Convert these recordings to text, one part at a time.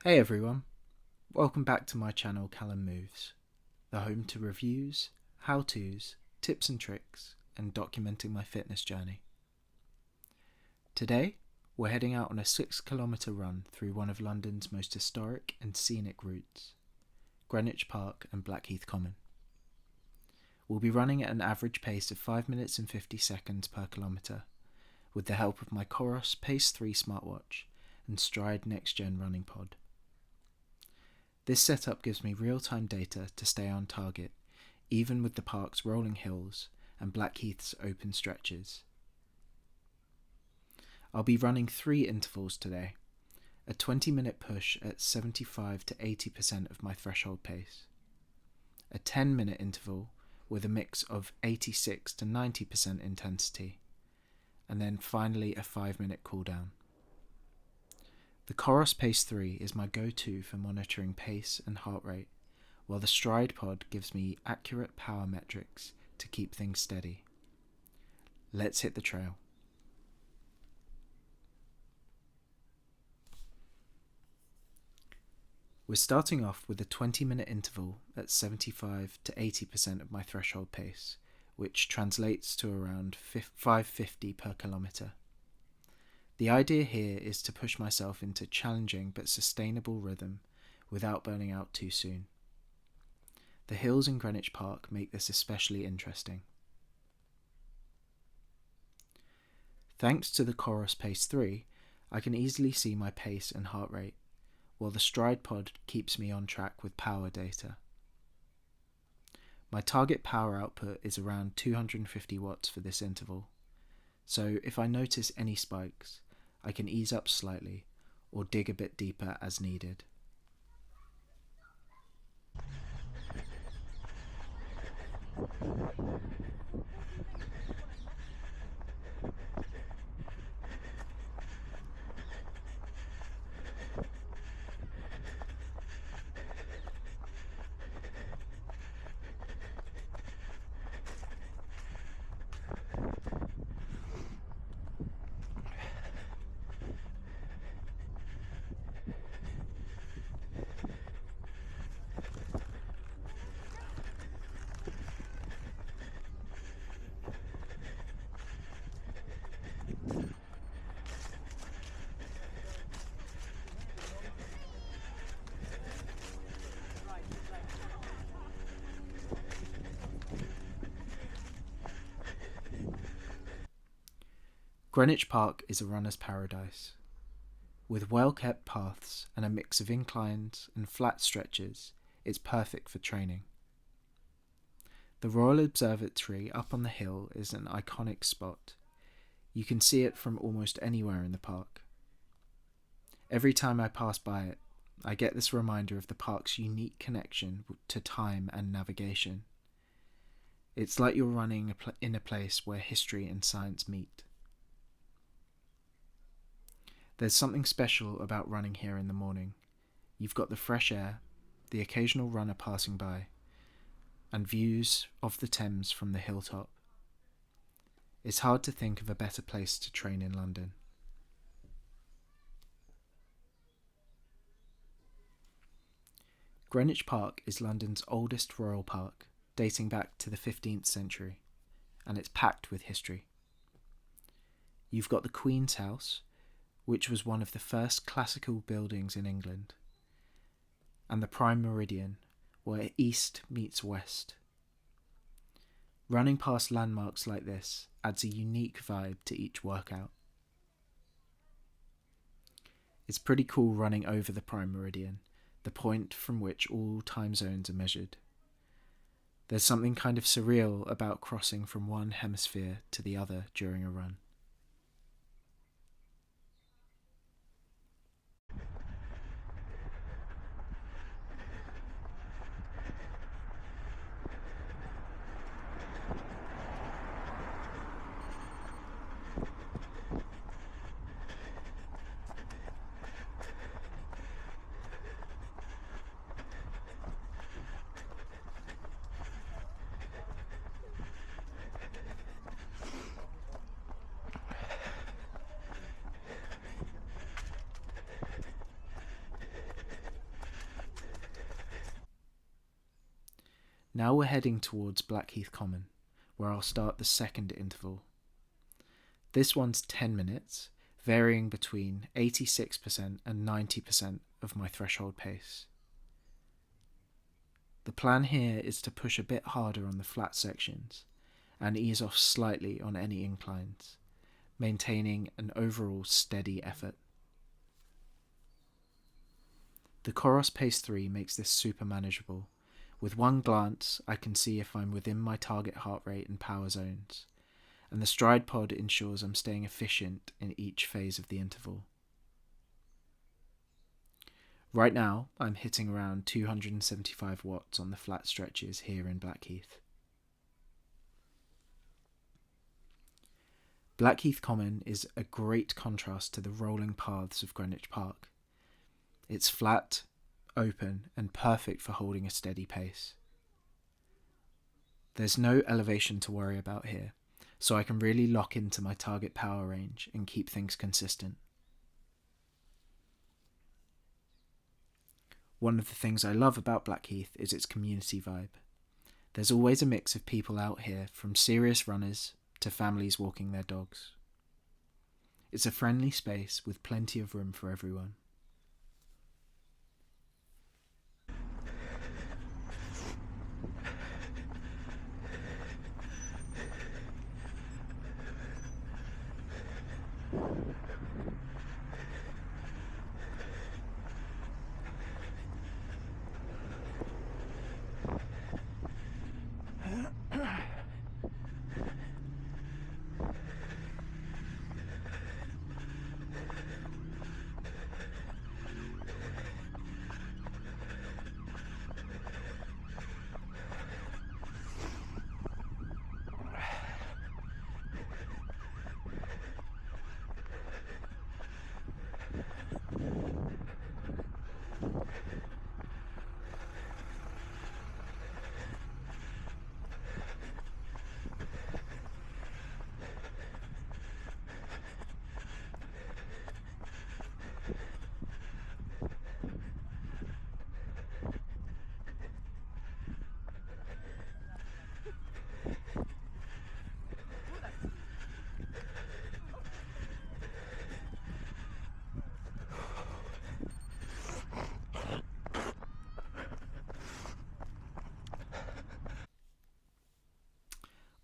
Hey everyone, welcome back to my channel Callum Moves, the home to reviews, how-tos, tips and tricks, and documenting my fitness journey. Today, we're heading out on a 6-kilometre run through one of London's most historic and scenic routes, Greenwich Park and Blackheath Common. We'll be running at an average pace of 5 minutes and 50 seconds per kilometre, with the help of my COROS Pace 3 smartwatch and Stryd next-gen running pod. This setup gives me real-time data to stay on target, even with the park's rolling hills and Blackheath's open stretches. I'll be running 3 intervals today, a 20-minute push at 75 to 80% of my threshold pace, a 10-minute interval with a mix of 86 to 90% intensity, and then finally a 5-minute cooldown. The COROS Pace 3 is my go-to for monitoring pace and heart rate, while the Stryd pod gives me accurate power metrics to keep things steady. Let's hit the trail. We're starting off with a 20-minute interval at 75 to 80% of my threshold pace, which translates to around 550 per kilometre. The idea here is to push myself into challenging but sustainable rhythm without burning out too soon. The hills in Greenwich Park make this especially interesting. Thanks to the COROS Pace 3, I can easily see my pace and heart rate, while the Stryd pod keeps me on track with power data. My target power output is around 250 watts for this interval, so if I notice any spikes, I can ease up slightly or dig a bit deeper as needed. Greenwich Park is a runner's paradise. With well-kept paths and a mix of inclines and flat stretches, it's perfect for training. The Royal Observatory up on the hill is an iconic spot. You can see it from almost anywhere in the park. Every time I pass by it, I get this reminder of the park's unique connection to time and navigation. It's like you're running in a place where history and science meet. There's something special about running here in the morning. You've got the fresh air, the occasional runner passing by, and views of the Thames from the hilltop. It's hard to think of a better place to train in London. Greenwich Park is London's oldest royal park, dating back to the 15th century, and it's packed with history. You've got the Queen's House, which was one of the first classical buildings in England, and the prime Meridian, where east meets west. Running past landmarks like this adds a unique vibe to each workout. It's pretty cool running over the prime Meridian, the point from which all time zones are measured. There's something kind of surreal about crossing from one hemisphere to the other during a run. Now we're heading towards Blackheath Common, where I'll start the second interval. This one's 10 minutes, varying between 86% and 90% of my threshold pace. The plan here is to push a bit harder on the flat sections and ease off slightly on any inclines, maintaining an overall steady effort. The COROS Pace 3 makes this super manageable. With one glance, I can see if I'm within my target heart rate and power zones, and the Stryd pod ensures I'm staying efficient in each phase of the interval. Right now, I'm hitting around 275 watts on the flat stretches here in Blackheath. Blackheath Common is a great contrast to the rolling paths of Greenwich Park. It's flat, open, and perfect for holding a steady pace. There's no elevation to worry about here, so I can really lock into my target power range and keep things consistent. One of the things I love about Blackheath is its community vibe. There's always a mix of people out here, from serious runners to families walking their dogs. It's a friendly space with plenty of room for everyone.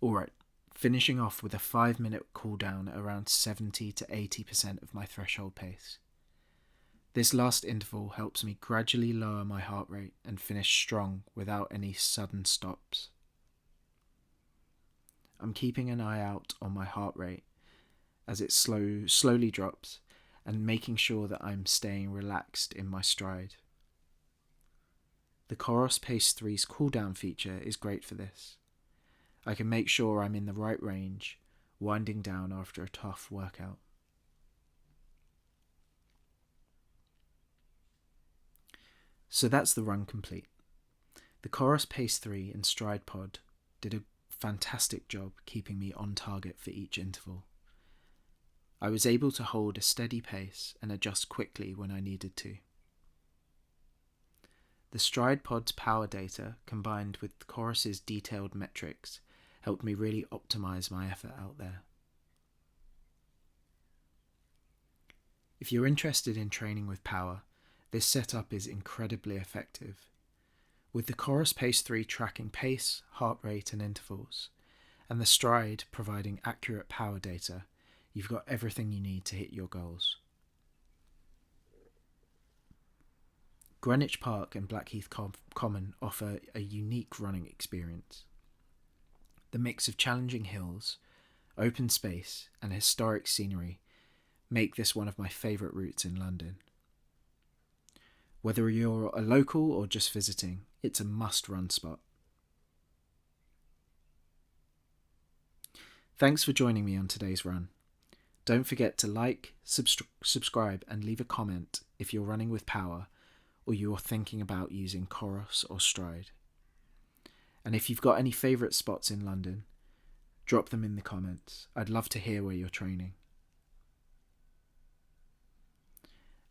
Alright, finishing off with a 5-minute cooldown at around 70 to 80% of my threshold pace. This last interval helps me gradually lower my heart rate and finish strong without any sudden stops. I'm keeping an eye out on my heart rate as it slowly drops and making sure that I'm staying relaxed in my stride. The COROS Pace 3's cooldown feature is great for this. I can make sure I'm in the right range, winding down after a tough workout. So that's the run complete. The COROS Pace 3 and Stryd pod did a fantastic job keeping me on target for each interval. I was able to hold a steady pace and adjust quickly when I needed to. The Stryd pod's power data combined with COROS's detailed metrics helped me really optimise my effort out there. If you're interested in training with power, this setup is incredibly effective. With the COROS Pace 3 tracking pace, heart rate and intervals, and the Stryd providing accurate power data, you've got everything you need to hit your goals. Greenwich Park and Blackheath Common offer a unique running experience. The mix of challenging hills, open space and historic scenery make this one of my favourite routes in London. Whether you're a local or just visiting, it's a must-run spot. Thanks for joining me on today's run. Don't forget to like, subscribe and leave a comment if you're running with power or you're thinking about using COROS or Stryd. And if you've got any favourite spots in London, drop them in the comments. I'd love to hear where you're training.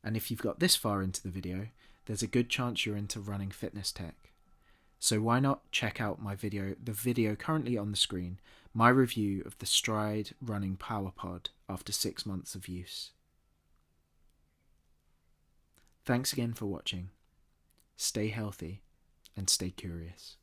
And if you've got this far into the video, there's a good chance you're into running fitness tech. So why not check out the video currently on the screen, my review of the Stryd running power pod after 6 months of use. Thanks again for watching. Stay healthy and stay curious.